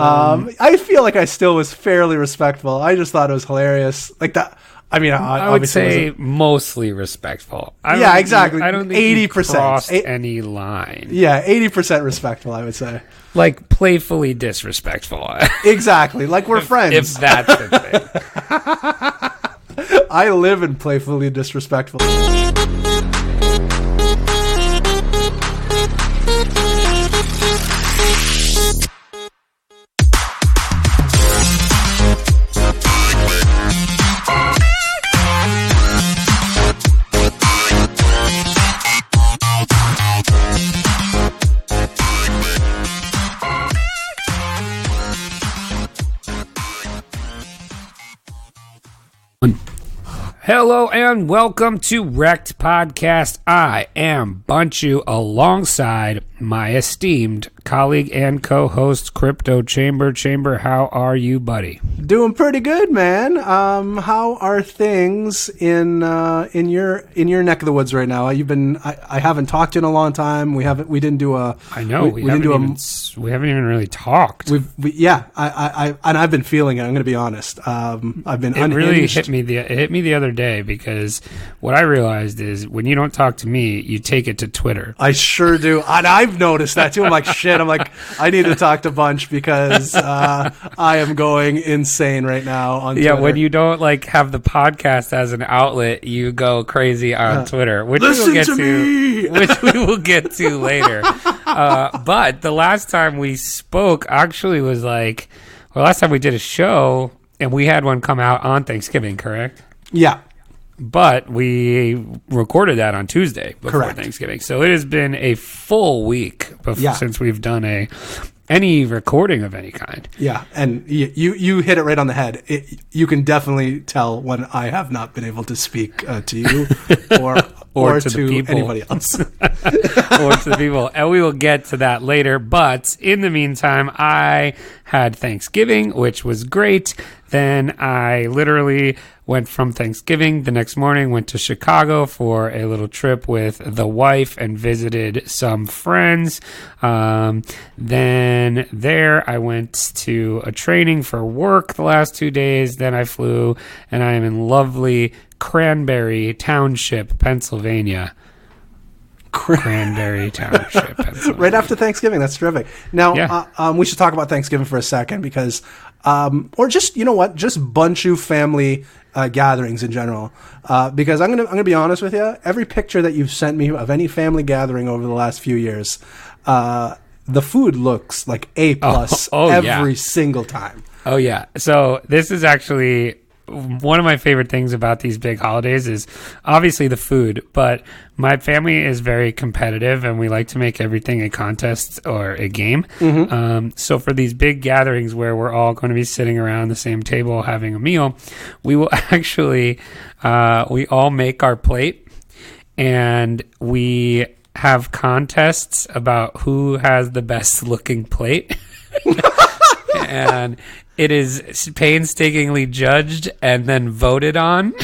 I feel like I still was fairly respectful. I just thought it was hilarious. Like that. I mean, I would say mostly respectful. Yeah, exactly. I don't think 80% crossed any line. Yeah, 80% respectful, I would say. Like playfully disrespectful. Exactly, like we're friends. If that's the thing. I live in playfully disrespectful. Hello and welcome to REKT Podcast. I am Bunchu alongside my esteemed colleague and co-host Crypto Chamber. Chamber, how are you, buddy? Doing pretty good, man. How are things in your neck of the woods right now? I haven't talked to you in a long time. We haven't even really talked. I've been feeling it. I'm going to be honest. I've been unhinged. Really hit me the other day because what I realized is when you don't talk to me, you take it to Twitter. I sure do. And I've noticed that too. I'm like, shit. I'm like, I need to talk to Bunch because I am going insane right now on Twitter. Yeah, when you don't like have the podcast as an outlet, you go crazy on Twitter, which we will get to later. But the last time we spoke actually was last time we did a show and we had one come out on Thanksgiving, correct? Yeah. But we recorded that on Tuesday before Correct. Thanksgiving. So it has been a full week since we've done any recording of any kind. Yeah, and you hit it right on the head. You can definitely tell when I have not been able to speak to you or to anybody else. Or to the people. And we will get to that later. But in the meantime, I had Thanksgiving, which was great. Then I literally went from Thanksgiving the next morning, went to Chicago for a little trip with the wife and visited some friends. Then there I went to a training for work the last 2 days. Then I flew and I am in lovely Cranberry Township, Pennsylvania. Cranberry Township, Pennsylvania. Right after Thanksgiving. That's terrific. Now, we should talk about Thanksgiving for a second because, or just, you know what, just Bunchu family gatherings in general. Because I'm gonna be honest with you, every picture that you've sent me of any family gathering over the last few years, the food looks like A+ every single time. Oh, yeah. So this is actually one of my favorite things about these big holidays is obviously the food, but my family is very competitive and we like to make everything a contest or a game. Mm-hmm. So for these big gatherings where we're all going to be sitting around the same table having a meal, we will actually, we all make our plate and we have contests about who has the best looking plate. And it is painstakingly judged and then voted on.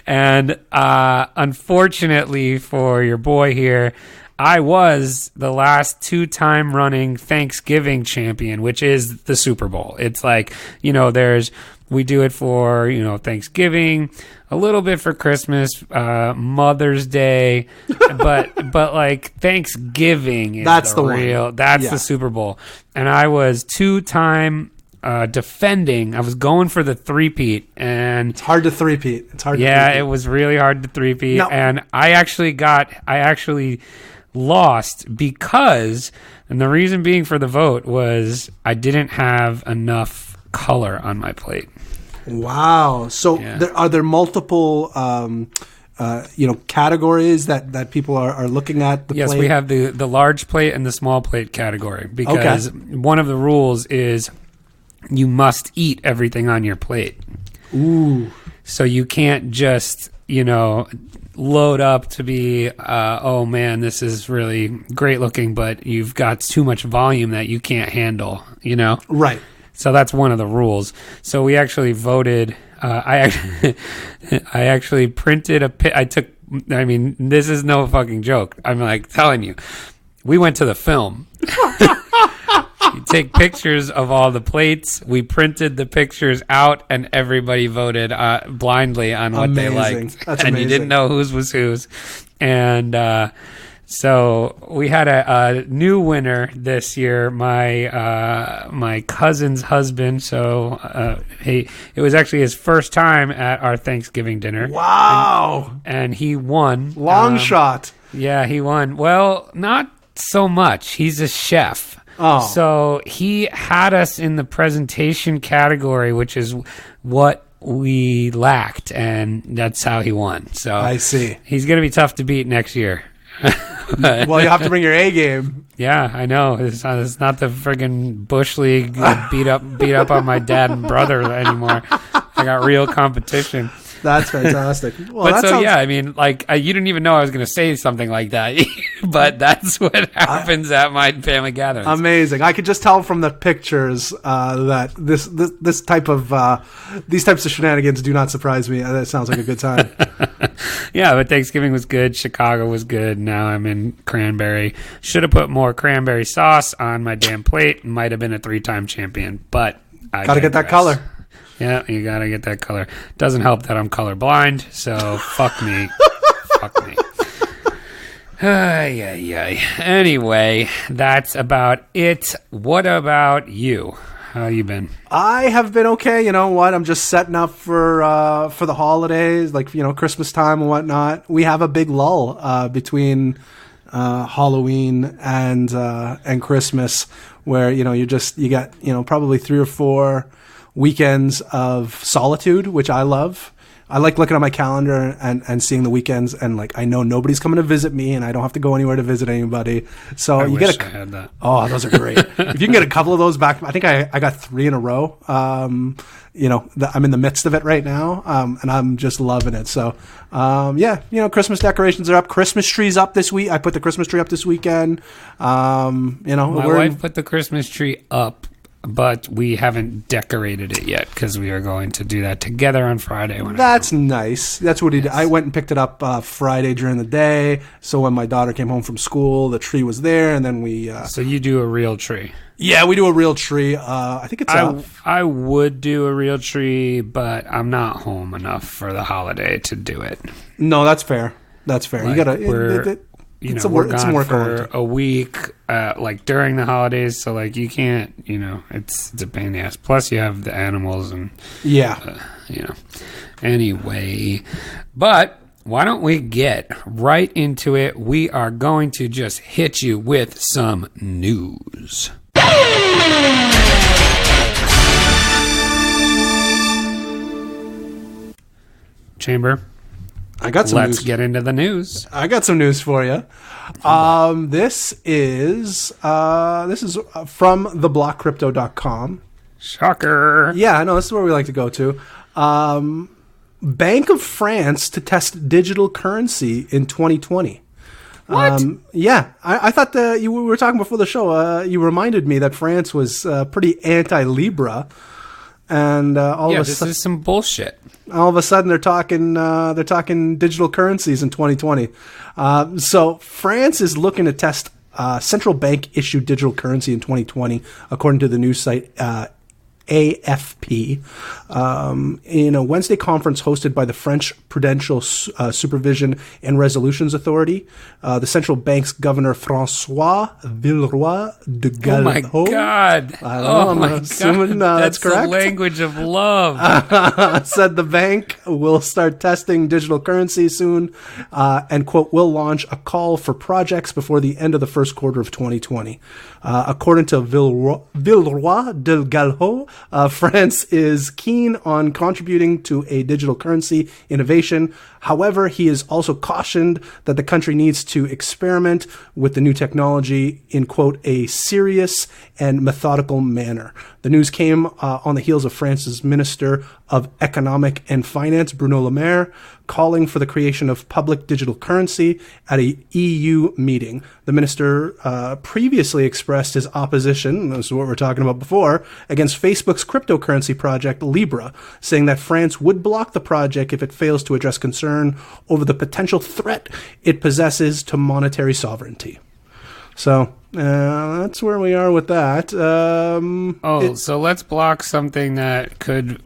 and unfortunately for your boy here, I was the last 2-time running Thanksgiving champion, which is the Super Bowl. It's like, we do it for, Thanksgiving, a little bit for Christmas, Mother's Day, but like Thanksgiving is the Super Bowl. And I was 2-time defending. I was going for the three-peat, and it's hard to three-peat. It was really hard to three-peat. No. And I actually lost because, and the reason being for the vote was I didn't have enough color on my plate. Wow. So are there multiple categories that people are looking at the plate? Yes, we have the large plate and the small plate category because one of the rules is you must eat everything on your plate. Ooh. So you can't just, load up to be, oh man, this is really great looking, but you've got too much volume that you can't handle, Right. So that's one of the rules. So we actually voted. I actually printed this is no fucking joke. I'm like telling you, we went to the film. You take pictures of all the plates. We printed the pictures out, and everybody voted blindly on what they liked. That's and amazing. You didn't know whose was whose. And so we had a new winner this year. My cousin's husband. So it was actually his first time at our Thanksgiving dinner. Wow! And he won. Long shot. Yeah, he won. Well, not so much. He's a chef. Oh. So he had us in the presentation category, which is what we lacked, and that's how he won. So I see. He's going to be tough to beat next year. Well, you have to bring your A game. Yeah, I know. It's not the friggin' Bush League beat up on my dad and brother anymore. I got real competition. That's fantastic. Well, but so, yeah, I mean, like, you didn't even know I was going to say something like that, but that's what happens at my family gatherings. Amazing. I could just tell from the pictures that this type of these types of shenanigans do not surprise me. That sounds like a good time. Yeah, but Thanksgiving was good. Chicago was good. Now I'm in cranberry. Should have put more cranberry sauce on my damn plate. Might have been a 3-time champion, but I gotta get that color. Yeah, you gotta get that color. Doesn't help that I'm colorblind, so fuck me. Fuck me. Anyway, that's about it. What about you? How you been? I have been okay. You know what? I'm just setting up for the holidays, like, you know, Christmas time and whatnot. We have a big lull between Halloween and Christmas, where, you know, you got, you know, probably 3 or 4 weekends of solitude, which I love. I like looking at my calendar and seeing the weekends, and like, I know nobody's coming to visit me, and I don't have to go anywhere to visit anybody. So I you wish get I had that. Oh, those are great. If you can get a couple of those back, I think I got 3 in a row. You know, I'm in the midst of it right now, and I'm just loving it. So, yeah, you know, Christmas decorations are up. Christmas trees up this week. I put the Christmas tree up this weekend. You know, my wife put the Christmas tree up, but we haven't decorated it yet because we are going to do that together on Friday. That's nice. That's what he did. I went and picked it up Friday during the day. So when my daughter came home from school, the tree was there, and then we... So you do a real tree? Yeah, we do a real tree. I think it's up. I would do a real tree, but I'm not home enough for the holiday to do it. No, that's fair. That's fair. Like, you got to... we're gone for a week, like during the holidays, so like you can't, you know, it's a pain in the ass. Plus, you have the animals and you know. Anyway, but why don't we get right into it? We are going to just hit you with some news. Chamber. I got some Let's news. get into the news. I got some news for you. This is from theblockcrypto.com. Shocker. Yeah, I know, this is where we like to go to. Bank of France to test digital currency in 2020. What? Yeah, I thought that we were talking before the show. You reminded me that France was pretty anti-Libra. And this is some bullshit. All of a sudden, they're talking digital currencies in 2020. So France is looking to test central bank issued digital currency in 2020, according to the news site AFP. In a Wednesday conference hosted by the French Prudential Supervision and Resolutions Authority, the central bank's governor François Villeroy de Galhau. Oh my God! I'm assuming that's correct. The language of love. Said the bank will start testing digital currency soon, and quote, will launch a call for projects before the end of the first quarter of 2020. According to Villeroy de Galhau, France is keen on contributing to a digital currency innovation. However, he has also cautioned that the country needs to experiment with the new technology in, quote, a serious and methodical manner. The news came on the heels of France's Minister of Economic and Finance, Bruno Le Maire, calling for the creation of public digital currency at a EU meeting. The minister previously expressed his opposition, this is what we're talking about before, against Facebook's cryptocurrency project Libra, saying that France would block the project if it fails to address concern over the potential threat it possesses to monetary sovereignty. So That's where we are with that. So let's block something that could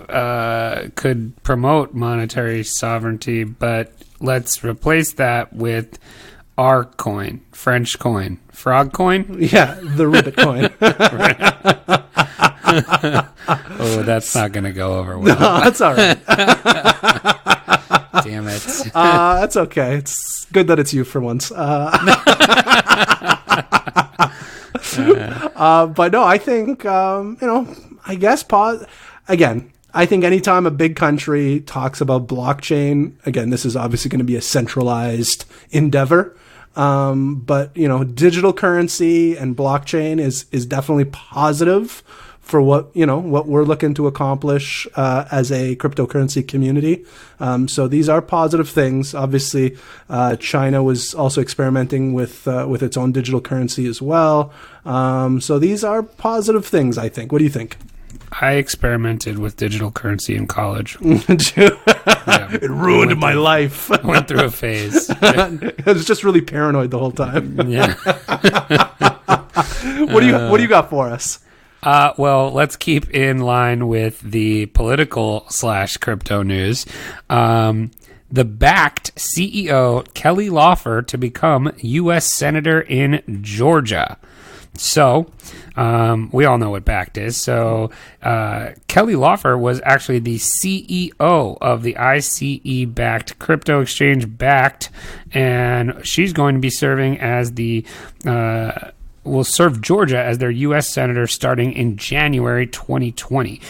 promote monetary sovereignty, but let's replace that with our coin, French coin, frog coin. Yeah, the ribbit coin. Oh, that's not going to go over well. No, that's all right. Damn it. That's okay. It's good that it's you for once. But no, I think, I guess again, I think anytime a big country talks about blockchain, again, this is obviously going to be a centralized endeavor. But, digital currency and blockchain is definitely positive for what we're looking to accomplish as a cryptocurrency community. So these are positive things. Obviously, China was also experimenting with its own digital currency as well. So these are positive things, I think. What do you think? I experimented with digital currency in college. It ruined my life. I went through a phase. I was just really paranoid the whole time. Yeah. What do you got for us? Well, let's keep in line with the political / crypto news. The BACT CEO Kelly Loeffler to become U.S. Senator in Georgia. So, we all know what BACT is. So, Kelly Loeffler was actually the CEO of the ICE-backed crypto exchange BACT, and she's going to be serving as will serve Georgia as their U.S. Senator starting in January 2020.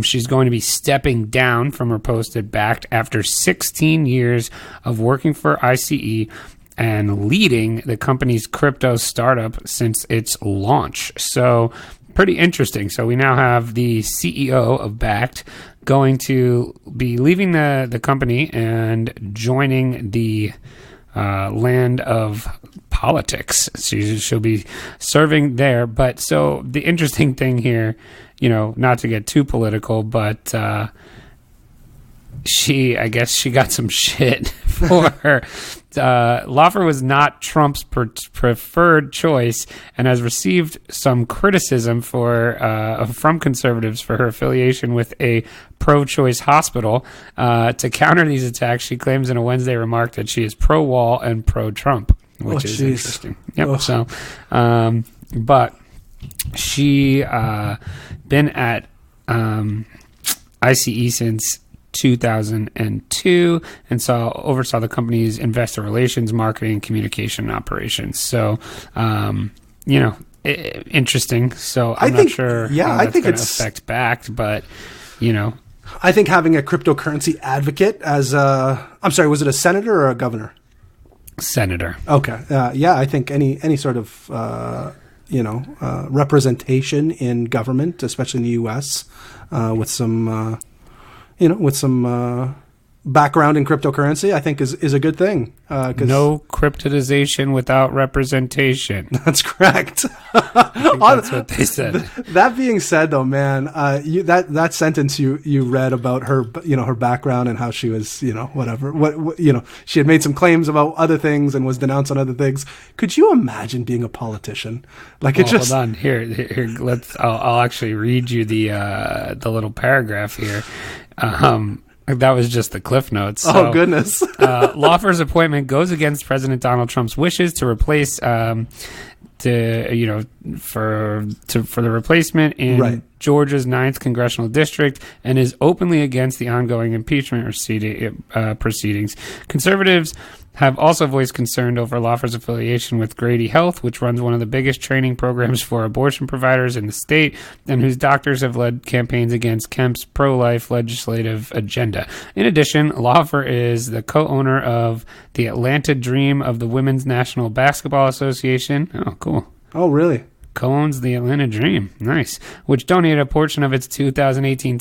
She's going to be stepping down from her post at BACT after 16 years of working for ICE and leading the company's crypto startup since its launch. So pretty interesting. So we now have the CEO of BACT going to be leaving the company and joining the land of politics. She'll be serving there. But so the interesting thing here, not to get too political, but I guess she got some shit for her. Loeffler was not Trump's preferred choice and has received some criticism from conservatives for her affiliation with a pro-choice hospital. To counter these attacks, she claims in a Wednesday remark that she is pro-wall and pro-Trump, which is interesting. Yep. Ugh. So, but she been at ICE since 2002 and oversaw the company's investor relations, marketing, communication, and operations. So, interesting. So I'm not sure how that's going to affect BACT, but I think having a cryptocurrency advocate as I'm sorry, was it a senator or a governor? Senator. Okay. I think any sort of representation in government, especially in the U.S., with some background in cryptocurrency, I think is a good thing. No cryptotization without representation. That's correct. I think that's what they said. That being said, though, man, that sentence you read about her, her background and how she was, whatever, she had made some claims about other things and was denounced on other things. Could you imagine being a politician? Hold on, here. I'll actually read you the little paragraph here. That was just the Cliff Notes. So, oh, goodness. Loeffler's appointment goes against President Donald Trump's wishes to replace, for the replacement in Georgia's 9th congressional district, and is openly against the ongoing impeachment proceedings. Conservatives have also voiced concern over Loeffler's affiliation with Grady Health, which runs one of the biggest training programs for abortion providers in the state, and whose doctors have led campaigns against Kemp's pro-life legislative agenda. In addition, Loeffler is the co-owner of the Atlanta Dream of the Women's National Basketball Association. Oh, cool. Oh, really? Co-owns the Atlanta Dream. Nice. Which donated a portion of its 2018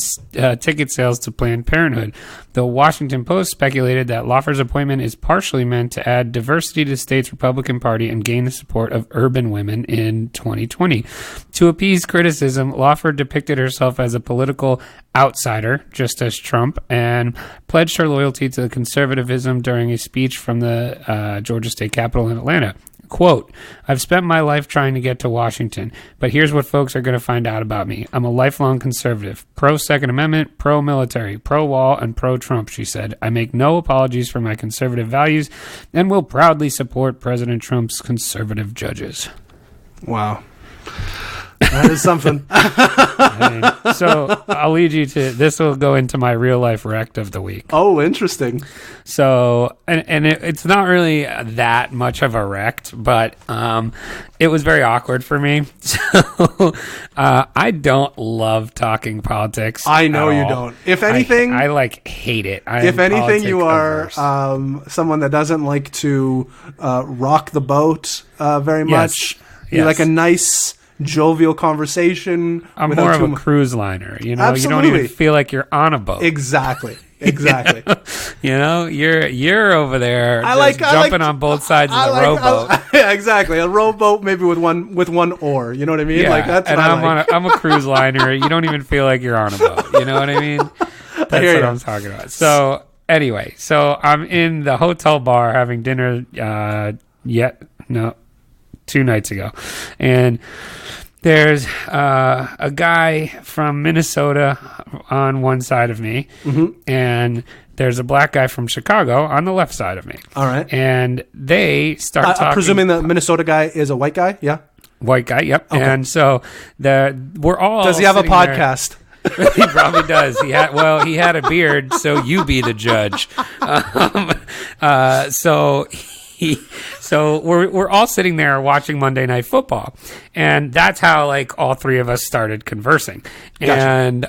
ticket sales to Planned Parenthood. The Washington Post speculated that Loeffler's appointment is partially meant to add diversity to the state's Republican Party and gain the support of urban women in 2020. To appease criticism, Loeffler depicted herself as a political outsider, just as Trump, and pledged her loyalty to conservatism during a speech from the Georgia State Capitol in Atlanta. Quote, I've spent my life trying to get to Washington, but here's what folks are going to find out about me. I'm a lifelong conservative, pro-Second Amendment, pro-military, pro-wall, and pro-Trump, she said. I make no apologies for my conservative values and will proudly support President Trump's conservative judges. Wow. That is something. So I'll lead you to, this will go into my real life REKT of the week. Oh, interesting. So, and it's not really that much of a REKT, but it was very awkward for me. So I don't love talking politics. I know you don't. If anything, I like hate it. If anything, you are someone that doesn't like to rock the boat very much. You like a nice, jovial conversation. I'm more of a cruise liner. You know, Absolutely. You don't even feel like you're on a boat. Exactly. You know, you're over there jumping on both sides of the rowboat. Yeah, exactly. A rowboat, maybe with one oar. You know what I mean? Yeah, like that's. And I'm a cruise liner. You don't even feel like you're on a boat. You know what I mean? That's what I'm talking about. So anyway, I'm in the hotel bar having dinner. 2 nights ago, and there's a guy from Minnesota on one side of me, and there's a black guy from Chicago on the left side of me. All right. And they start talking. Presuming the Minnesota guy is a white guy, yeah? White guy, yep. Okay. And so we're all. Does he have a podcast? He probably does. He had a beard, so you be the judge. So we're all sitting there watching Monday Night Football, and that's how like all three of us started conversing. Gotcha. And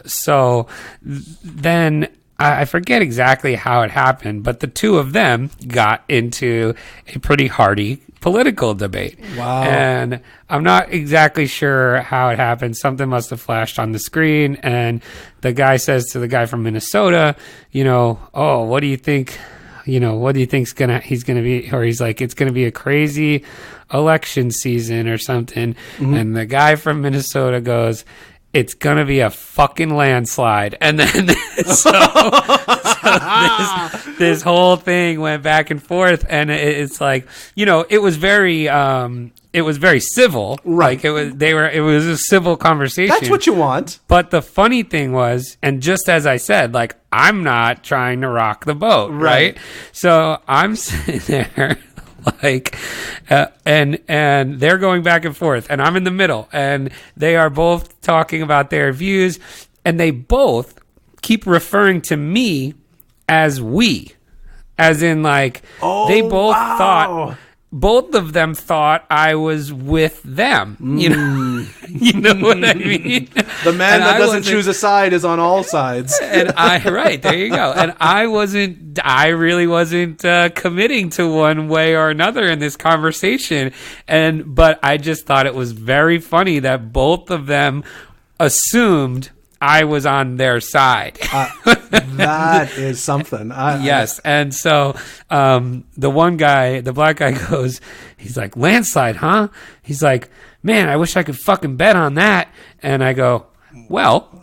so then I forget exactly how it happened, but the two of them got into a pretty hearty political debate. Wow. And I'm not exactly sure how it happened. Something must have flashed on the screen, and the guy says to the guy from Minnesota, oh, what do you think? What do you think's he's gonna be, or he's like, it's gonna be a crazy election season or something. Mm-hmm. And the guy from Minnesota goes, it's gonna be a fucking landslide. And then this whole thing went back and forth, and it's like, it was very civil. Right. Like it was a civil conversation. That's what you want. But the funny thing was, and just as I said, like, I'm not trying to rock the boat. Right. So I'm sitting there like, and they're going back and forth, and I'm in the middle, and they are both talking about their views, and they both keep referring to me as we, as in like, they both thought. Both of them thought I was with them. You know what I mean? The man that doesn't choose a side is on all sides. And there you go. And I really wasn't committing to one way or another in this conversation. But I just thought it was very funny that both of them assumed I was on their side. That is something. Yes. And so the one guy, the black guy goes, he's like, landslide, huh? He's like, man, I wish I could fucking bet on that. And I go, well.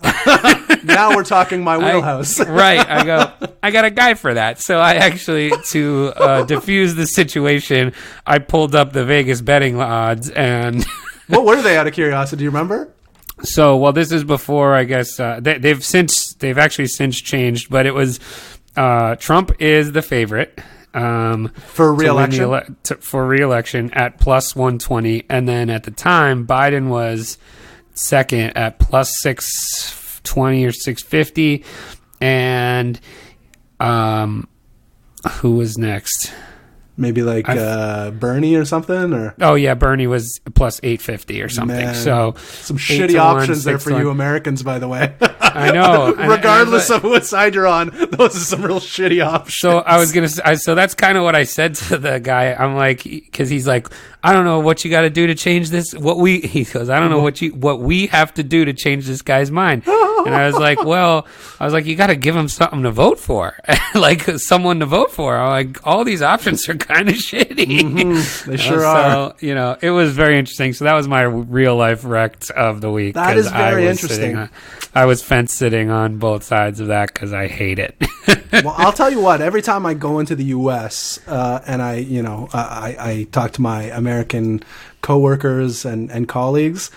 Now we're talking my wheelhouse. Right. I go, I got a guy for that. So I actually, to diffuse the situation, I pulled up the Vegas betting odds. And what were they, out of curiosity? Do you remember? So, well, this is before, I guess, they've actually since changed, but it was, Trump is the favorite, for re-election? For re-election at plus 120. And then at the time, Biden was second at plus 620 or 650. And, who was next? Maybe like Bernie or something, or Bernie was plus 850 or something. Man, so some shitty options there for you Americans, by the way. I know. Regardless of what side you're on, those are some real shitty options. So I was gonna. So that's kind of what I said to the guy. I'm like, because he's like, I don't know what you got to do to change this. He goes, I don't know what we have to do to change this guy's mind. And I was like, you got to give him something to vote for, like someone to vote for. I'm like, all these options are kind of shitty. They sure are. So, it was very interesting. So that was my real life REKT of the week. That is very interesting. I was fence sitting on both sides of that because I hate it. Well, I'll tell you what. Every time I go into the U.S. And I talk to my American coworkers and colleagues,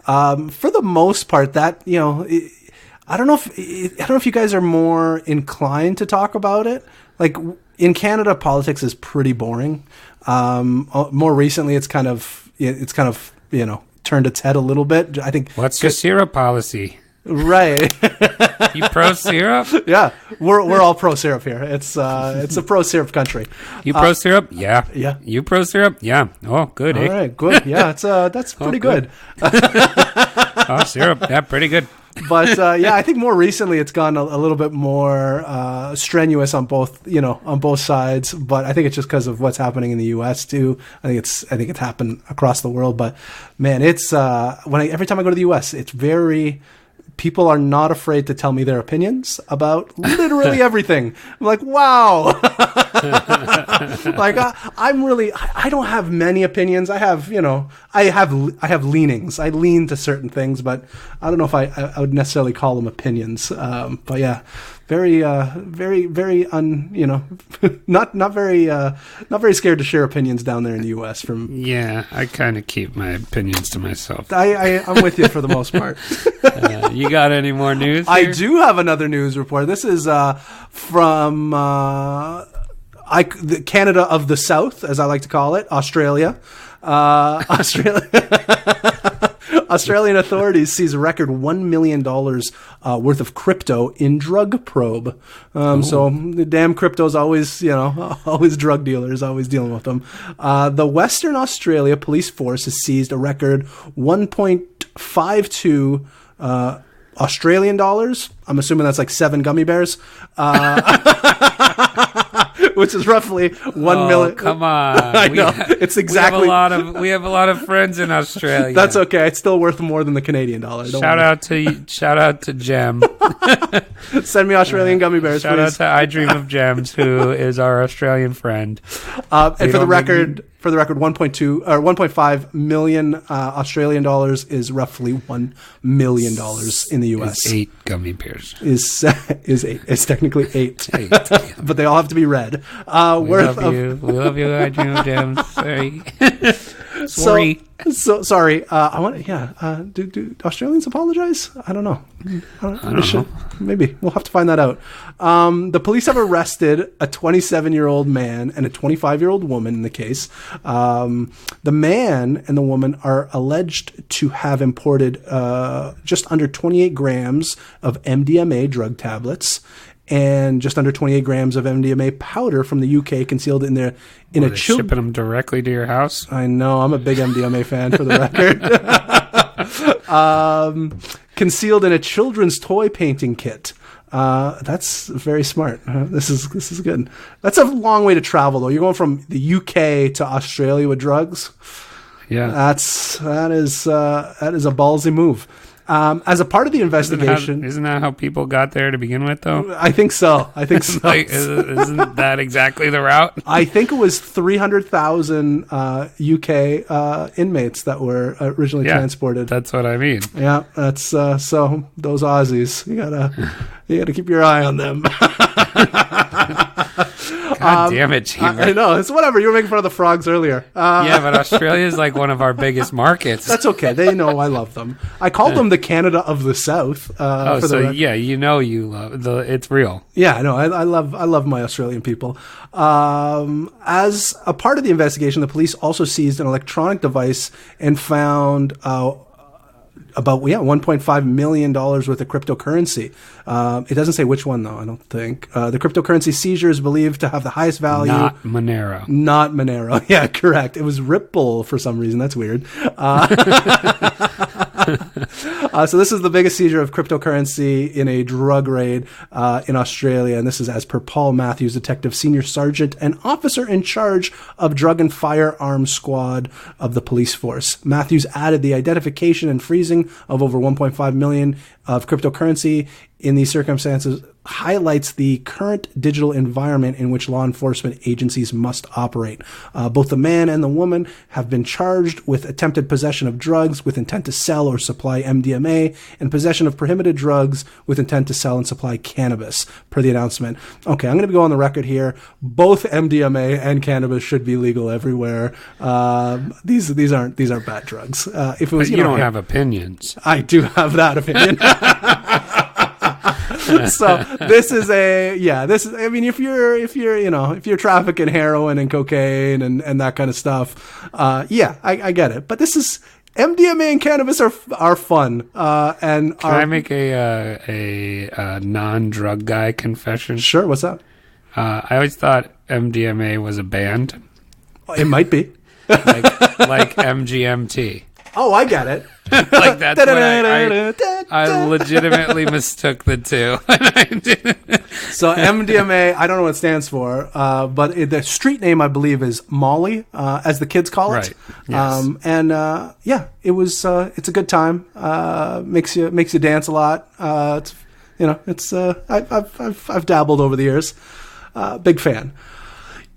for the most part, that I don't know if you guys are more inclined to talk about it. Like in Canada, politics is pretty boring. More recently, it's kind of turned its head a little bit. I think. What's your syrup policy? Right. You pro syrup? Yeah, we're all pro syrup here. It's a pro syrup country. You pro syrup? Yeah. Yeah. You pro syrup? Yeah. Oh, good. All right, good. Yeah, that's pretty good. Oh, syrup. Yeah, pretty good. But I think more recently it's gone a little bit more strenuous on both sides. But I think it's just because of what's happening in the U.S. too. I think it's happened across the world. But man, it's every time I go to the U.S., it's very. People are not afraid to tell me their opinions about literally everything. I'm like, wow. Like I don't have many opinions. I have leanings. I lean to certain things, but I don't know if I would necessarily call them opinions. But yeah, very not very scared to share opinions down there in the U.S. Yeah, I kind of keep my opinions to myself. I'm with you for the most part. You got any more news here? I do have another news report. This is from the Canada of the South, as I like to call it, Australia. Australian authorities seize a record $1 million worth of crypto in drug probe. So the damn crypto's always, always drug dealers, always dealing with them. The Western Australia police force has seized a record 1.52 Australian dollars. I'm assuming that's like 7 gummy bears. Which is roughly 1 million. Come on! I know it's exactly. We have a lot of friends in Australia. That's okay. It's still worth more than the Canadian dollar. Shout out to Jem. Send me Australian gummy bears. Shout out to I Dream of Gems, who is our Australian friend. And for the record, 1.2 or 1.5 million Australian dollars is roughly $1 million in the U.S. Is 8 gummy bears. Is 8. It's technically 8. But they all have to be red. We love you, I Dream of Gems. Sorry. So sorry. I want. Do Australians apologize? I don't know. I don't know. Maybe we'll have to find that out. The police have arrested a 27-year-old man and a 25-year-old woman in the case. The man and the woman are alleged to have imported just under 28 grams of MDMA drug tablets and just under 28 grams of MDMA powder from the UK concealed in a shipping them directly to your house. I know. I'm a big MDMA fan, for the record. Concealed in a children's toy painting kit. That's very smart. This is good. That's a long way to travel, though. You're going from the UK to Australia with drugs. Yeah, that is a ballsy move. As a part of the investigation, isn't that how people got there to begin with, though? I think so. Isn't that exactly the route? I think it was 300,000 UK inmates that were originally transported. That's what I mean. Yeah, that's so those Aussies. You gotta keep your eye on them. God damn it, Cheever. I know. It's whatever. You were making fun of the frogs earlier. Yeah, but Australia is like one of our biggest markets. That's okay. They know I love them. I called them the Canada of the South. You love it's real. Yeah, no, I love my Australian people. As a part of the investigation, the police also seized an electronic device and found about $1.5 million worth of cryptocurrency. It doesn't say which one, though, I don't think. The cryptocurrency seizure is believed to have the highest value. Not Monero. Not Monero. Yeah, correct. It was Ripple for some reason. That's weird. So this is the biggest seizure of cryptocurrency in a drug raid in Australia. And this is as per Paul Matthews, Detective Senior Sergeant and Officer in charge of Drug and Firearms Squad of the police force. Matthews added the identification and freezing of over 1.5 million of cryptocurrency in these circumstances highlights the current digital environment in which law enforcement agencies must operate. Both the man and the woman have been charged with attempted possession of drugs with intent to sell or supply MDMA and possession of prohibited drugs with intent to sell and supply cannabis, per the announcement. Okay, I'm going to go on the record here. Both MDMA and cannabis should be legal everywhere. These aren't bad drugs. If it was, but you don't have opinions. I do have that opinion. So this is I mean, if you're trafficking heroin and cocaine and that kind of stuff, I get it. But this is MDMA and cannabis are fun. Can I make a non-drug guy confession? Sure. What's that? I always thought MDMA was a band. It might be like MGMT. Oh, I get it. Like that's what I legitimately mistook the two. So MDMA, I don't know what it stands for, but the street name I believe is Molly, as the kids call it. Right. Yes. It's a good time. Makes you dance a lot. I've dabbled over the years. Big fan.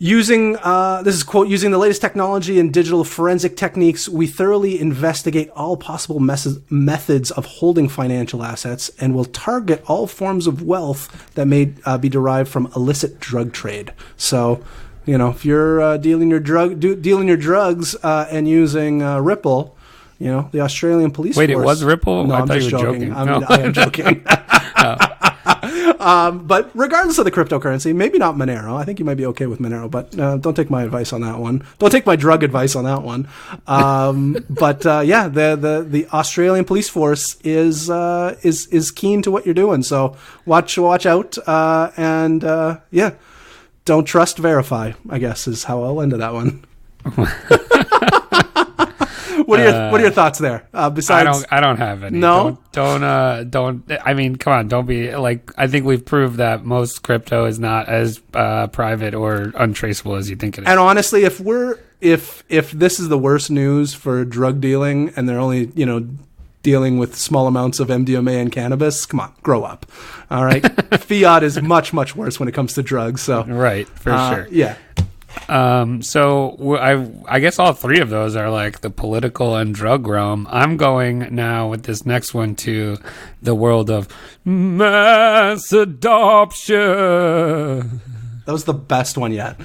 Using using the latest technology and digital forensic techniques, we thoroughly investigate all possible methods of holding financial assets and will target all forms of wealth that may be derived from illicit drug trade. So, if you're dealing your drugs and using Ripple, the Australian police force. Wait, it was Ripple? No, I I'm thought just you were joking. joking. I am joking. But regardless of the cryptocurrency, maybe not Monero. I think you might be okay with Monero, but don't take my advice on that one. Don't take my drug advice on that one. The Australian police force is keen to what you're doing. So watch out, don't trust, verify, I guess is how I'll end that one. What are your thoughts there? Besides, I don't have any. No, don't. I mean, come on, don't be like. I think we've proved that most crypto is not as private or untraceable as you think it is. And honestly, if this is the worst news for drug dealing, and they're only dealing with small amounts of MDMA and cannabis, come on, grow up. All right, fiat is much worse when it comes to drugs. So right, for sure. Yeah. So I guess all three of those are like the political and drug realm. I'm going now with this next one to the world of mass adoption. That was the best one yet.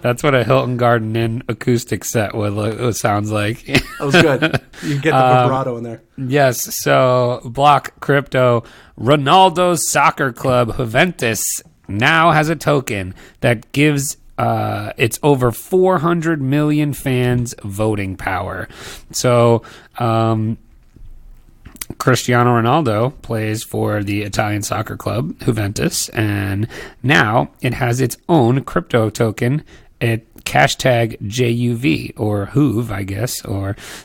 That's what a Hilton Garden Inn acoustic set sounds like. That was good. You get the vibrato in there. Yes. So Block Crypto, Ronaldo's soccer club, Juventus, now has a token that gives its over 400 million fans voting power. So Cristiano Ronaldo plays for the Italian soccer club Juventus, and now it has its own crypto token. Hashtag JUV or Hoove, I guess.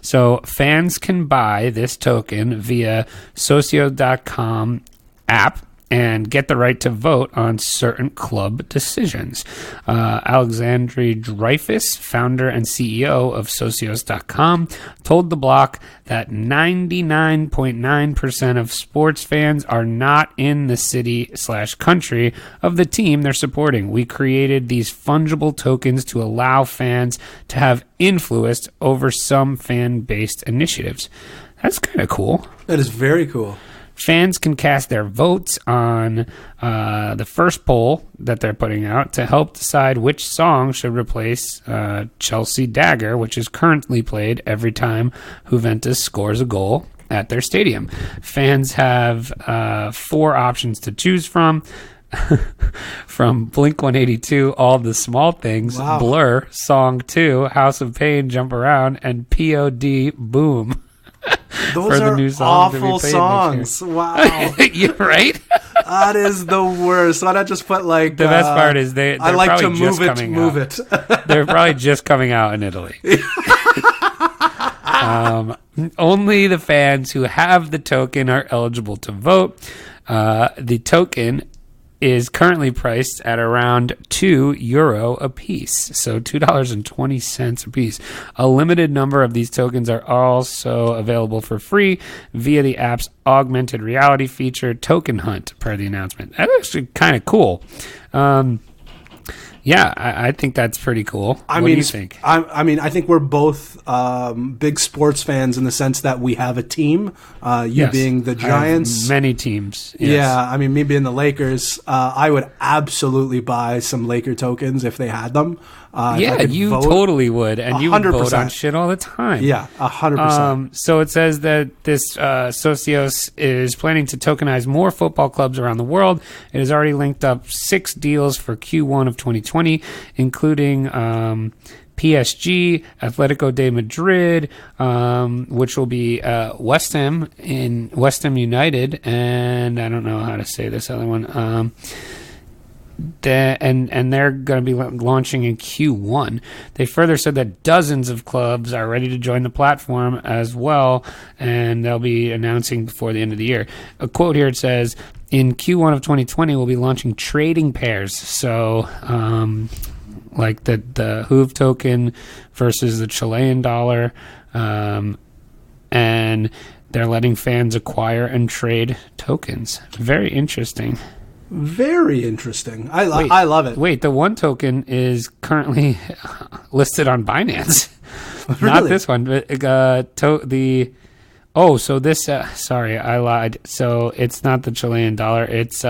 So fans can buy this token via socio.com app and get the right to vote on certain club decisions. Alexandre Dreyfus, founder and CEO of Socios.com, told The Block that 99.9% of sports fans are not in the city/country of the team they're supporting. We created these fungible tokens to allow fans to have influence over some fan-based initiatives. That's kind of cool. That is very cool. Fans can cast their votes on the first poll that they're putting out to help decide which song should replace Chelsea Dagger, which is currently played every time Juventus scores a goal at their stadium. Fans have 4 options to choose from. From Blink-182, All the Small Things, wow. Blur, Song 2, House of Pain, Jump Around, and POD, Boom. Those are new awful songs. Wow. You're right. That is the worst. Why not just put like... The best part is they're I like to move it. They're probably just coming out in Italy. Only the fans who have the token are eligible to vote. The token is currently priced at around €2 a piece, so $2.20 a piece. A limited number of these tokens are also available for free via the app's augmented reality feature Token Hunt, per the announcement. That's actually kind of cool. Yeah, I think that's pretty cool. What do you think? I think we're both big sports fans in the sense that we have a team. You being the Giants. Many teams. Yes. Yeah, me being the Lakers. I would absolutely buy some Laker tokens if they had them. You totally would. And 100%. You would vote on shit all the time. Yeah, 100%. So it says that this Socios is planning to tokenize more football clubs around the world. It has already linked up 6 deals for Q1 of 2020, including PSG, Atletico de Madrid, which will be West Ham United, and I don't know how to say this other one. And they're going to be launching in Q1. They further said that dozens of clubs are ready to join the platform as well, and they'll be announcing before the end of the year. A quote here, it says, in Q1 of 2020, we'll be launching trading pairs. So, like the Hoove token versus the Chilean dollar, and they're letting fans acquire and trade tokens. Very interesting. Very interesting. I love it. Wait, the one token is currently listed on Binance. Really? Not this one, but so this. Sorry, I lied. So it's not the Chilean dollar. It's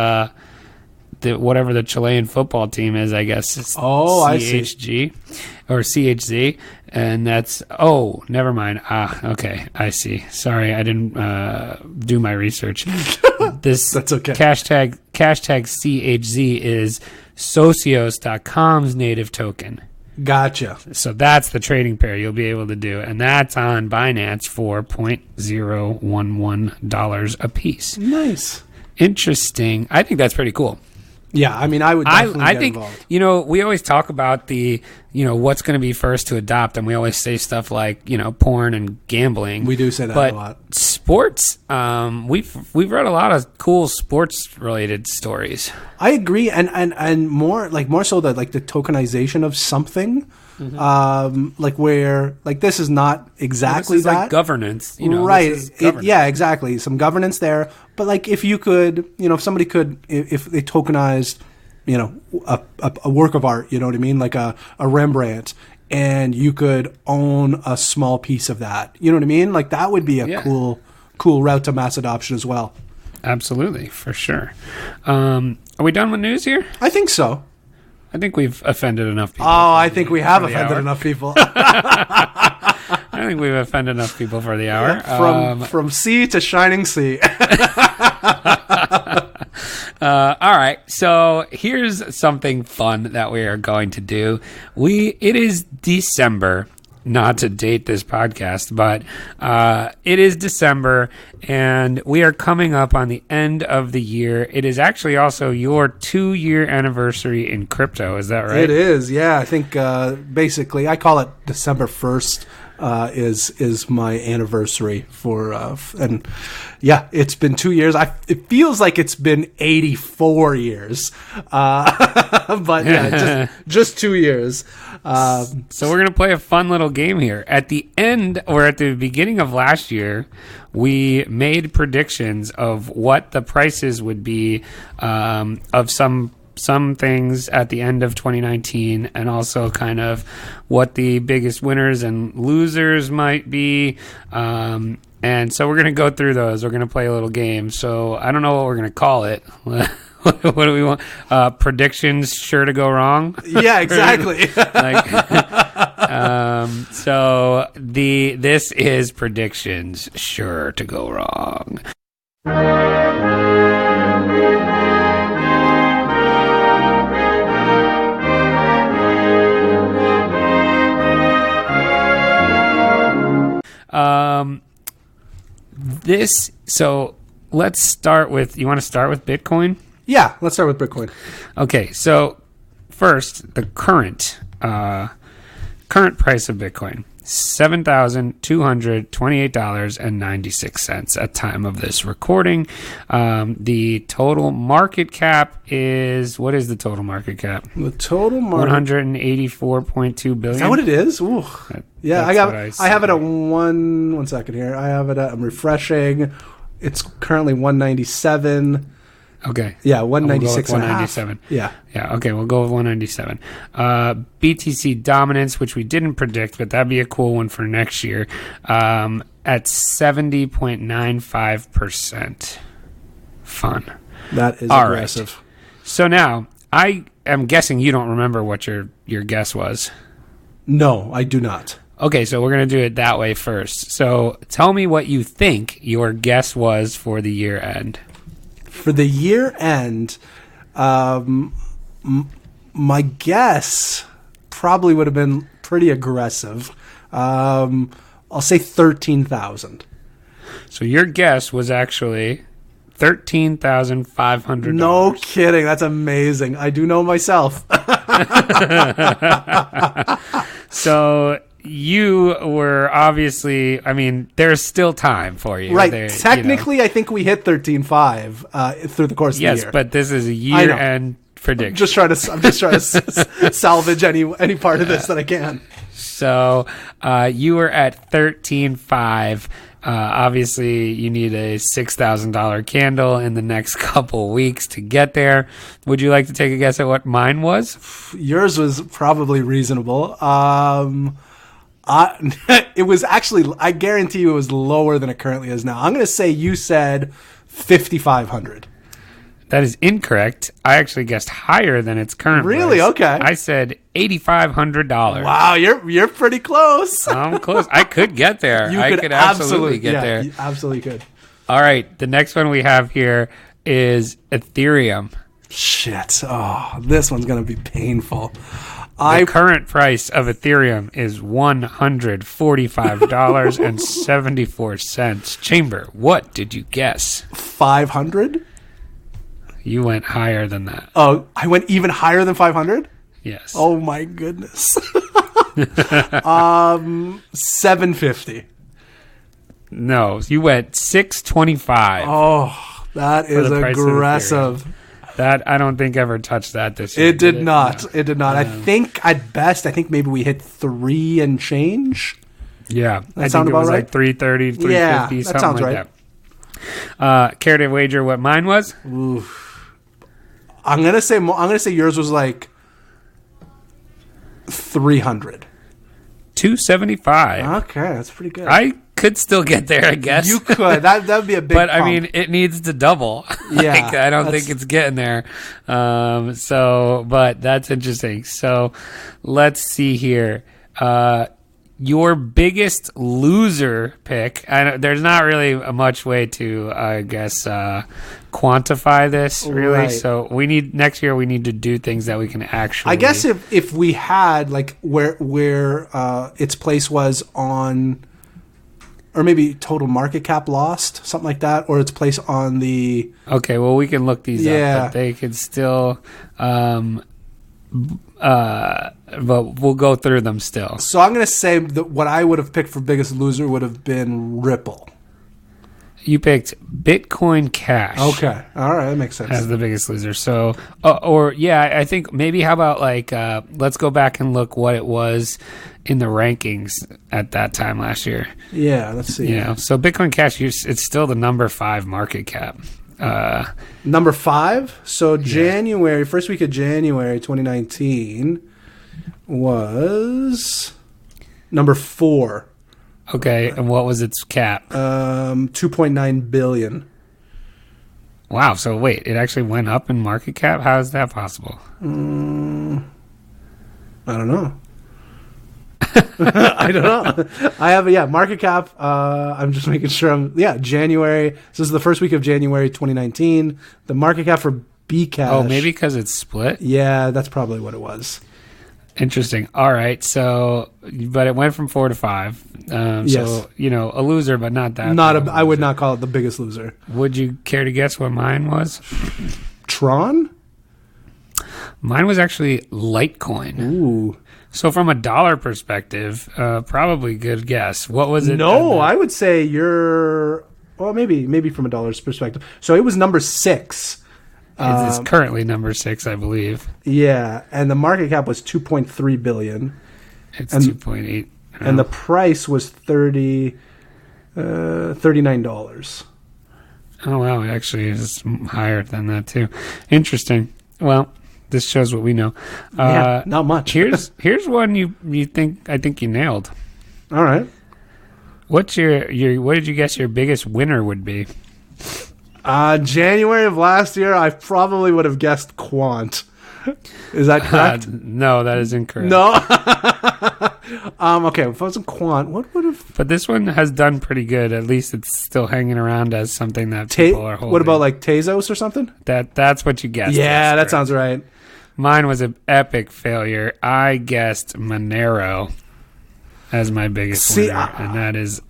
whatever the Chilean football team is. I guess. It's CHG or CHZ, and that's. Oh, never mind. Okay, I see. Sorry, I didn't do my research. That's okay. Hashtag CHZ is Socios.com's native token. Gotcha. So that's the trading pair you'll be able to do, and that's on Binance for $0.011 a piece. Nice. Interesting. I think that's pretty cool. Yeah, I would definitely get involved. We always talk about what's going to be first to adopt, and we always say stuff like, porn and gambling. We do say that a lot. Sports, we've read a lot of cool sports-related stories. I agree, and more so that the tokenization of something. Mm-hmm. Where this is not exactly that. Like governance, right? Exactly. Some governance there, but if you could, if somebody could, if they tokenized, a work of art, you know what I mean, like a Rembrandt, and you could own a small piece of that, you know what I mean, that would be a cool route to mass adoption as well. Absolutely, for sure. Are we done with news here? I think so. I think we've offended enough people. Oh, I think we have offended enough people. I think we've offended enough people for the hour. From sea to shining sea. All right. So here's something fun that we are going to do. It is December. Not to date this podcast, but it is December, and we are coming up on the end of the year. It is actually also your 2-year anniversary in crypto. Is that right? It is, yeah. I think basically I call it December 1st is my anniversary for, and yeah, it's been 2 years. It feels like it's been 84 years, but yeah, just 2 years. So we're going to play a fun little game here. At the end, or at the beginning of last year, we made predictions of what the prices would be of some things at the end of 2019, and also kind of what the biggest winners and losers might be. And so we're going to go through those. We're going to play a little game. So I don't know what we're going to call it. What do we want? Predictions sure to go wrong? Yeah, exactly. So this is predictions sure to go wrong. So let's start with, you want to start with Bitcoin? Yeah, let's start with Bitcoin. Okay, so first, the current price of Bitcoin. $7,228.96 at time of this recording. The total market cap is, what is the total market cap? The total market, $184.2 billion. Is that what it is? Ooh. Yeah, I have it at one second here. I have it at, I'm refreshing. It's currently 197. Okay. Yeah, 196. 197. Yeah. Yeah. Okay, we'll go with 197. BTC dominance, which we didn't predict, but that'd be a cool one for next year, at 70.95%. Fun. That is all aggressive. Right. So now, I am guessing you don't remember what your guess was. No, I do not. Okay, so we're going to do it that way first. So tell me what you think your guess was for the year end. For the year end, my guess probably would have been pretty aggressive. I'll say 13,000. So your guess was actually $13,500. No kidding. That's amazing. I do know myself. So you were obviously, I mean, there's still time for you. Right. There, technically, I think we hit 13.5 through the course of the year. Yes, but this is a year-end prediction. I'm just trying to salvage any part of this that I can. So you were at 13.5. Obviously, you need a $6,000 candle in the next couple weeks to get there. Would you like to take a guess at what mine was? Yours was probably reasonable. It was actually, I guarantee you it was lower than it currently is now. I'm going to say you said 5,500. That is incorrect. I actually guessed higher than its current Really? price. Okay. I said $8,500. Wow, you're pretty close. I'm close. I could get there. You could absolutely get there. You absolutely could. All right. The next one we have here is Ethereum. Shit. Oh, this one's going to be painful. The current price of Ethereum is $145.74. Chamber, what did you guess? 500? You went higher than that. Oh, I went even higher than 500? Yes. Oh my goodness. 750. No, you went 625. Oh, that is aggressive. That I don't think ever touched that this year. It did not. No. It did not. I think at best, maybe we hit 3 and change. Yeah, that sounds about right. Like 330, 350, yeah, something that sounds like right. that. Care to wager what mine was? Oof. I'm gonna say yours was like 300. 275. Okay, that's pretty good. I could still get there, I guess. You could. That would be a big But pump. I mean, it needs to double. Yeah. I don't think it's getting there. But that's interesting. So let's see here. Your biggest loser pick. There's not really much way to, I guess, quantify this really. Right. So next year we need to do things that we can actually. I guess if we had like where its place was on, or maybe total market cap lost, something like that, or its place on the. Okay, well we can look these up, but they could still. But we'll go through them still. So I'm going to say that what I would have picked for biggest loser would have been Ripple. You picked Bitcoin Cash. Okay. All right. That makes sense. As the biggest loser. So, I think maybe how about let's go back and look what it was in the rankings at that time last year. Yeah. Let's see. So Bitcoin Cash, it's still the number 5 market cap. Number 5. So January, first week of January 2019 was number 4. Okay, and what was its cap? 2.9 billion. Wow. So wait, it actually went up in market cap? How is that possible? I don't know. I don't know. I have market cap. I'm just making sure January. So this is the first week of January 2019. The market cap for Bcash. Oh, maybe because it's split? Yeah, that's probably what it was. Interesting. All right. So, but it went from 4 to 5. Yes. So, a loser, but not that. I would not call it the biggest loser. Would you care to guess what mine was? Tron? Mine was actually Litecoin. Ooh. So from a dollar perspective, probably good guess. What was it? No, I would say maybe from a dollar's perspective. So it was number 6. It's currently number 6, I believe. Yeah, and the market cap was $2.3 billion. It's 2.8. And the price was $39. Oh, wow. It actually is higher than that, too. Interesting. Well, this shows what we know. Not much. here's one I think you nailed. All right. What did you guess your biggest winner would be? January of last year, I probably would have guessed Quant. Is that correct? No, that is incorrect. No. Okay, if it wasn't Quant, what would have? But this one has done pretty good. At least it's still hanging around as something that people are holding. What about like Tezos or something? That's what you guessed. Yeah, that sounds right. Mine was an epic failure. I guessed Monero as my biggest winner, and that is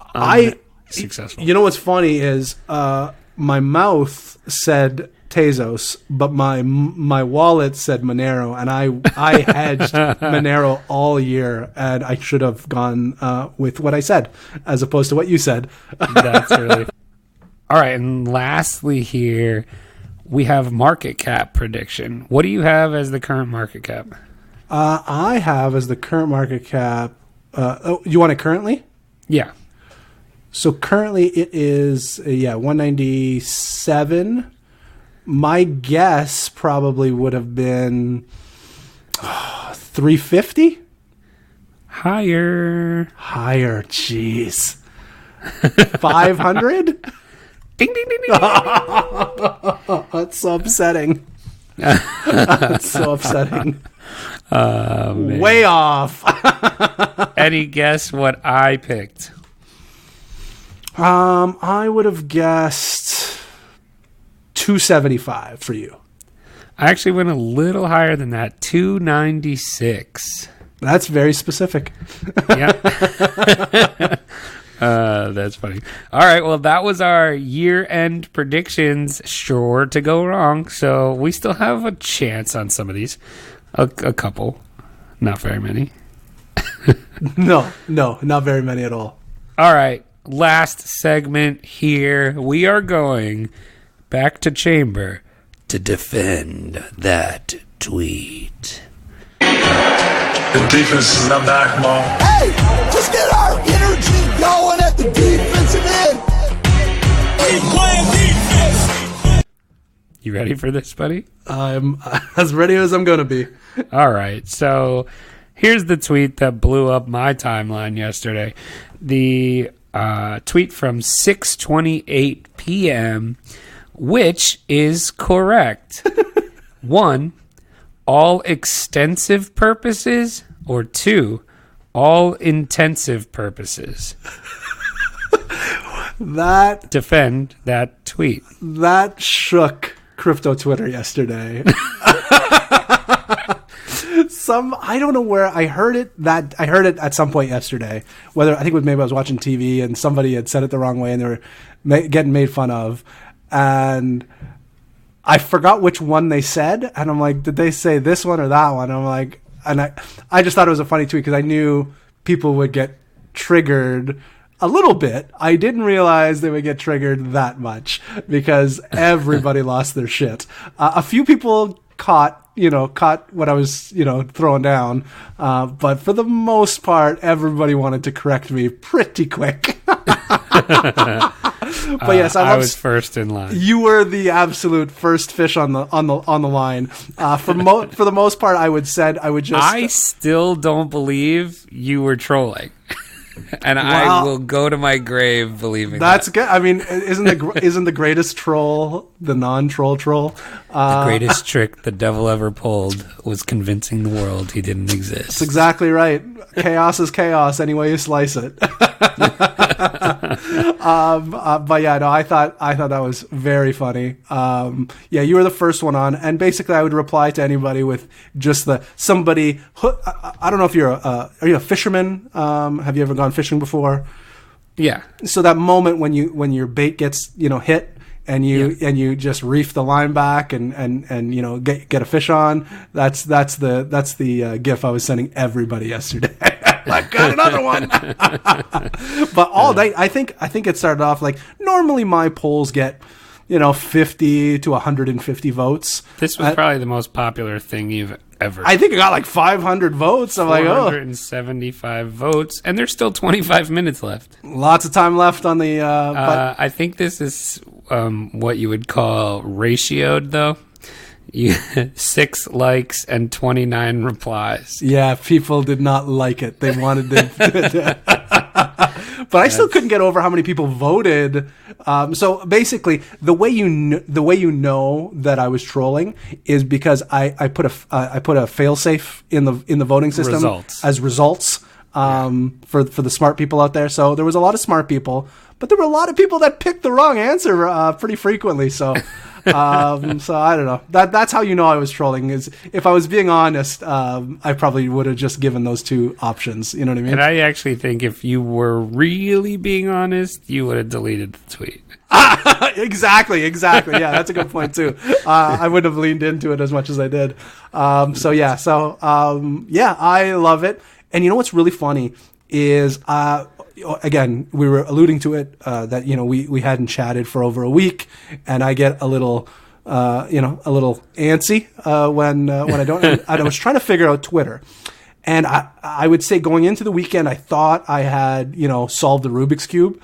successful. You know what's funny is my mouth said Tezos, but my wallet said Monero, and I hedged Monero all year, and I should have gone with what I said as opposed to what you said. That's really all right. And lastly, here we have market cap prediction. What do you have as the current market cap? I have as the current market cap. You want it currently? Yeah. So currently it is 197. My guess probably would have been 350. Higher. Jeez. 500. Ding ding ding ding. That's so upsetting. That's so upsetting. Way off. Any guess what I picked? I would have guessed 275 for you. I actually went a little higher than that, 296. That's very specific. Yeah. That's funny. All right, well, that was our year-end predictions. Sure to go wrong, so we still have a chance on some of these. A couple. Not very many. No, not very many at all. All right, last segment here. We are going back to Chamber to defend that tweet. The defense is not back, Mo. Hey, just get our energy going at the defensive end. Keep playing defense. You ready for this, buddy? I'm as ready as I'm going to be. All right, so here's the tweet that blew up my timeline yesterday. The tweet from 6:28 p.m., which is correct. 1, all extensive purposes, or 2, all intensive purposes. Defend that tweet. That shook crypto Twitter yesterday. I don't know where I heard it. I heard it at some point yesterday. Whether I think it was maybe I was watching TV and somebody had said it the wrong way and they were getting made fun of, and I forgot which one they said, and I'm like, did they say this one or that one? And I'm like, and I just thought it was a funny tweet because I knew people would get triggered a little bit. I didn't realize they would get triggered that much because everybody lost their shit. A few people caught what I was, throwing down. But for the most part, everybody wanted to correct me pretty quick. But yes, I was first in line. You were the absolute first fish on the line. For the most part, I still don't believe you were trolling. And I will go to my grave believing that's good. I mean, isn't the greatest troll the non-troll troll? The greatest trick the devil ever pulled was convincing the world he didn't exist. That's exactly right. Chaos is chaos, any way you slice it. But yeah, no, I thought that was very funny. Yeah, you were the first one on, and basically I would reply to anybody with just somebody. I don't know if are you a fisherman? Have you ever gone fishing before? Yeah. So that moment when your bait gets hit, and you just reef the line back and you know get a fish on. That's the GIF I was sending everybody yesterday. I got another one. But all night, I think it started off like normally my polls get 50 to 150 votes. This was probably the most popular thing you've ever. I think it got like 500 votes. I'm like, 475 votes, and there's still 25 minutes left. Lots of time left on the. I think this is what you would call ratioed, though. 6 likes and 29 replies. Yeah, people did not like it. They wanted to. But I still couldn't get over how many people voted. So basically, the way you know that I was trolling is because I put a failsafe in the voting system as results for the smart people out there. So there was a lot of smart people, but there were a lot of people that picked the wrong answer pretty frequently. So. So I don't know. That's how you know I was trolling. Is if I was being honest, I probably would have just given those two options. You know what I mean? And I actually think if you were really being honest, you would have deleted the tweet. Exactly. Yeah, that's a good point too. I wouldn't have leaned into it as much as I did. I love it. And you know what's really funny is again, we were alluding to it, that, we hadn't chatted for over a week, and I get a little antsy, when I don't, and I was trying to figure out Twitter. And I would say going into the weekend, I thought I had, solved the Rubik's Cube,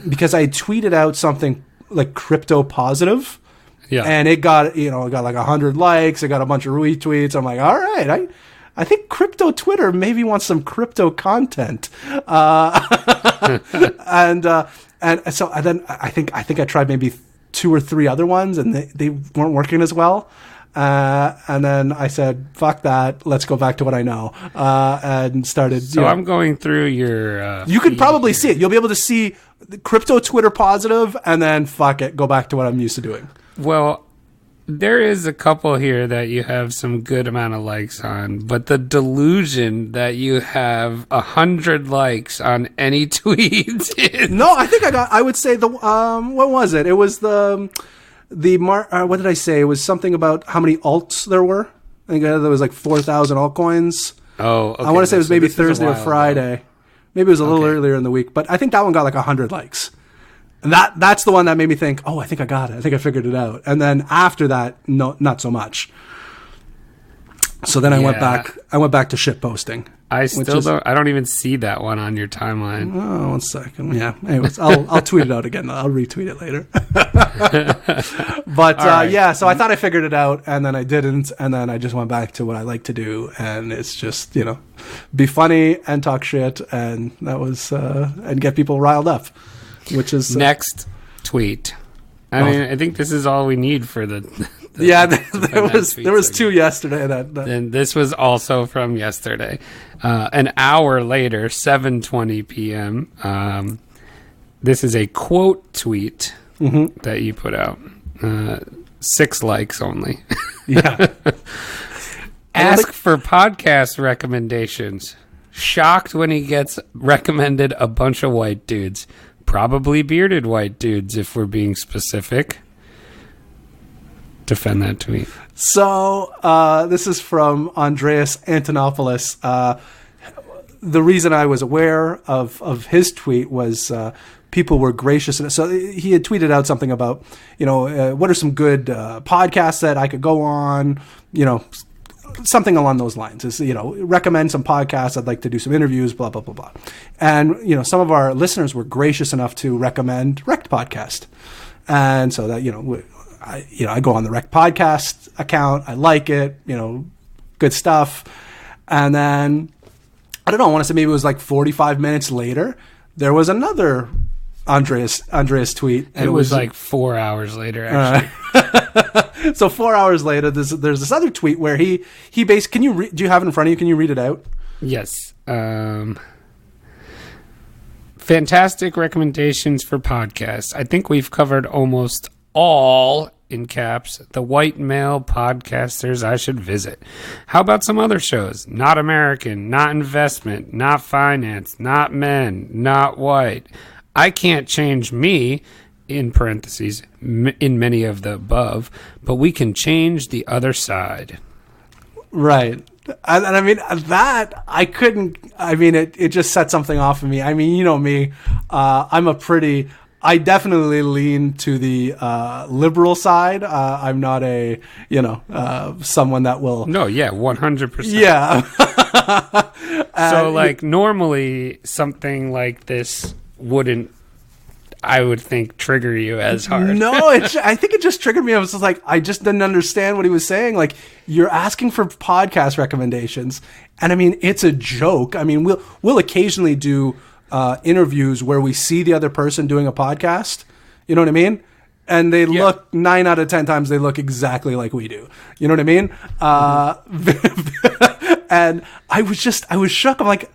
because I had tweeted out something like crypto positive. Yeah. And it got like 100 likes. It got a bunch of retweets. I'm like, all right, I think crypto Twitter maybe wants some crypto content, and so then I think I tried maybe 2 or 3 other ones, and they weren't working as well. And then I said, "Fuck that! Let's go back to what I know," and started. So I'm going through your. You could probably see it. You'll be able to see the crypto Twitter positive, and then fuck it, go back to what I'm used to doing. Well. There is a couple here that you have some good amount of likes on, but the delusion that you have 100 likes on any tweet is... No, I would say what was it? It was what did I say? It was something about how many alts there were. I think there was like 4,000 altcoins. Oh, okay. I want to say it was maybe Thursday or Friday. Ago. Maybe it was a little earlier in the week, but I think that one got like 100 likes. And that's the one that made me think, oh, I think I got it. I think I figured it out. And then after that, no, not so much. So then I went back to shit posting. I don't even see that one on your timeline. Oh, 1 second. Yeah. Anyways, I'll tweet it out again. I'll retweet it later. But right. So I thought I figured it out, and then I didn't, and then I just went back to what I like to do, and it's just, be funny and talk shit, and that was and get people riled up. Which is next tweet. I mean, I think this is all we need for the there was 2 yesterday. And this was also from yesterday. An hour later, 7:20 p.m. This is a quote tweet that you put out. 6 likes only. Yeah. Ask for podcast recommendations. Shocked when he gets recommended a bunch of white dudes. Probably bearded white dudes, if we're being specific. Defend that tweet. So, this is from Andreas Antonopoulos. The reason I was aware of his tweet was people were gracious. So he had tweeted out something about, what are some good podcasts that I could go on, something along those lines is, recommend some podcasts. I'd like to do some interviews, blah, blah, blah, blah. And, some of our listeners were gracious enough to recommend REKT podcast. And so that, I go on the REKT podcast account. I like it, good stuff. And then, I don't know, I want to say maybe it was like 45 minutes later, there was another Andreas tweet. And it was like 4 hours later, actually. So 4 hours later, there's this other tweet where he basically, do you have it in front of you? Can you read it out? Yes. Fantastic recommendations for podcasts. I think we've covered almost all, in caps, the white male podcasters I should visit. How about some other shows? Not American, not investment, not finance, not men, not white. I Can't Change Me, in parentheses, in many of the above, but we can change the other side. Right. And I mean, that I couldn't, I mean, it just set something off of me. I mean, you know me, I definitely lean to the liberal side. I'm not a, someone that will. No, yeah, 100%. Yeah. So, like, normally something like this wouldn't, I would think, trigger you as hard. No, I think it just triggered me. I was just like, I just didn't understand what he was saying. Like, you're asking for podcast recommendations, and I mean, it's a joke. I mean, we'll occasionally do interviews where we see the other person doing a podcast. You know what I mean? And they look 9 out of 10 times they look exactly like we do. You know what I mean? And I was shook. I'm like,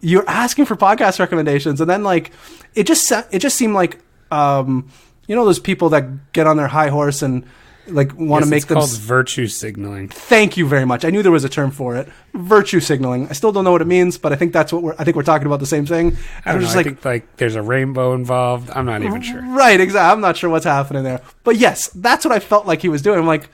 you're asking for podcast recommendations, and then like it just seemed like those people that get on their high horse and like want to make them. It's called virtue signaling. Thank you very much. I knew there was a term for it. Virtue signaling. I still don't know what it means, but I think that's what we're talking about the same thing. I don't know. I think like there's a rainbow involved. I'm not even sure. Right, exactly. I'm not sure what's happening there. But yes, that's what I felt like he was doing. I'm like,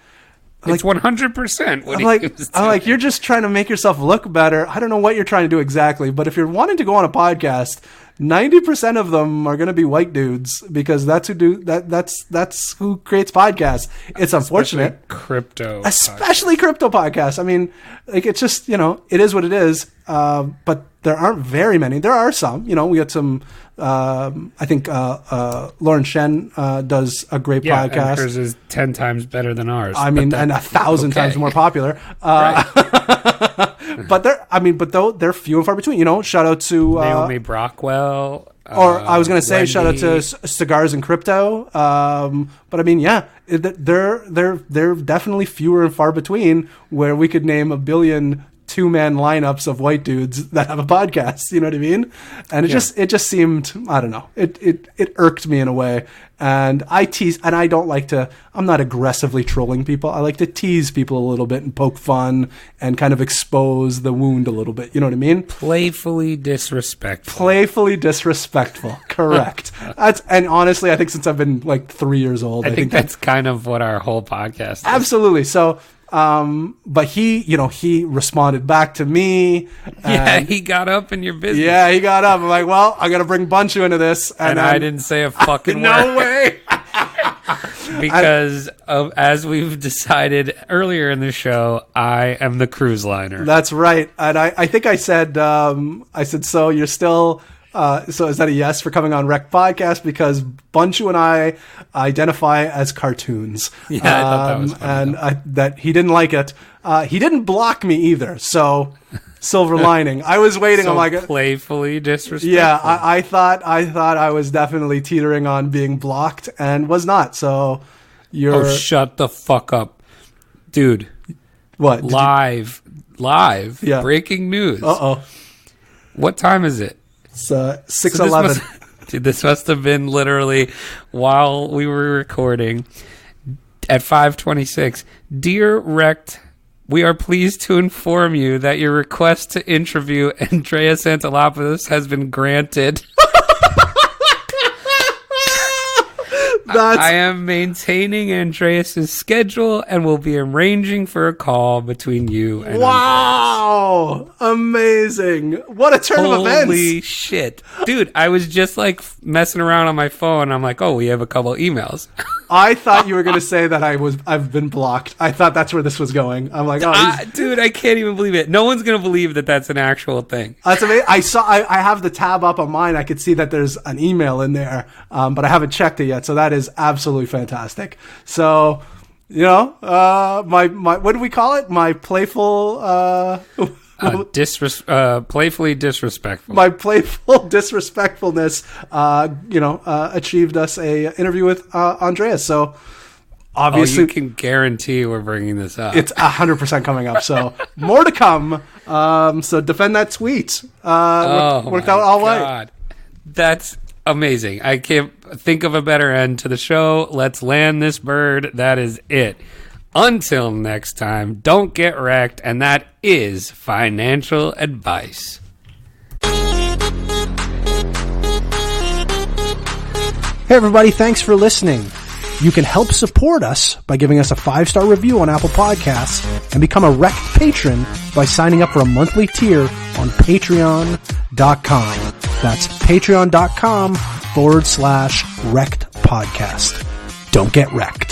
it's 100% what he was doing. I'm like, you're just trying to make yourself look better. I don't know what you're trying to do exactly, but if you're wanting to go on a podcast, 90% of them are going to be white dudes because that's who do that. That's who creates podcasts. It's unfortunate. Especially crypto podcasts. I mean, like it's just, it is what it is. But there aren't very many. There are some, we got some, I think, Lauren Shen, does a great podcast. And hers is 10 times better than ours. I mean, and 1,000 times more popular. Right. But they're few and far between. Shout out to Naomi Brockwell. Or I was going to say, Wendy. shout out to Cigars and Crypto. But I mean, yeah, they're definitely fewer and far between where we could name a billion 2-man lineups of white dudes that have a podcast. You know what I mean? And it just seemed, I don't know, it irked me in a way. And I tease, and I don't like to, I'm not aggressively trolling people. I like to tease people a little bit and poke fun and kind of expose the wound a little bit. You know what I mean? Playfully disrespectful. Correct. And honestly, I think since I've been like 3 years old, I think that's kind of what our whole podcast is. Absolutely. So, but he responded back to me. Yeah, he got up in your business. Yeah, he got up. I'm like, well, I got to bring Bunchu into this. And I didn't say a fucking word. No way. Because as we've decided earlier in the show, I am the cruise liner. That's right. And I think I said, so you're still... so is that a yes for coming on REKT podcast? Because Bunchu and I identify as cartoons. Yeah, I thought that was funny. And that he didn't like it. He didn't block me either. So silver lining. I was waiting. So I'm like playfully disrespectful. Yeah, I thought I was definitely teetering on being blocked and was not. So you're. Oh, shut the fuck up, dude! What? Live. Yeah. Breaking news. What time is it? It's 6:11. Dude, this must have been literally while we were recording at 5:26. Dear REKT, we are pleased to inform you that your request to interview Andrea Santalopoulos has been granted. I am maintaining Andreas' schedule and will be arranging for a call between you and Wow! Andreas. Amazing. What a turn of events. Holy shit. Dude, I was just like messing around on my phone. I'm like, oh, we have a couple emails. I thought you were going to say that I've been blocked. I thought that's where this was going. I'm like, dude, I can't even believe it. No one's going to believe that that's an actual thing. That's amazing. I have the tab up on mine. I could see that there's an email in there, but I haven't checked it yet. So that is absolutely fantastic. So, my what do we call it? My playful, playfully disrespectful. My playful disrespectfulness, achieved us a interview with Andreas. So obviously, you can guarantee we're bringing this up. It's 100% coming up. So more to come. So defend that tweet. Worked out all right. That's amazing. I can't think of a better end to the show. Let's land this bird. That is it. Until next time, don't get wrecked, and that is financial advice. Hey everybody, thanks for listening. You can help support us by giving us a 5-star review on Apple Podcasts and become a REKT patron by signing up for a monthly tier on patreon.com. That's patreon.com/REKT podcast. Don't get wrecked.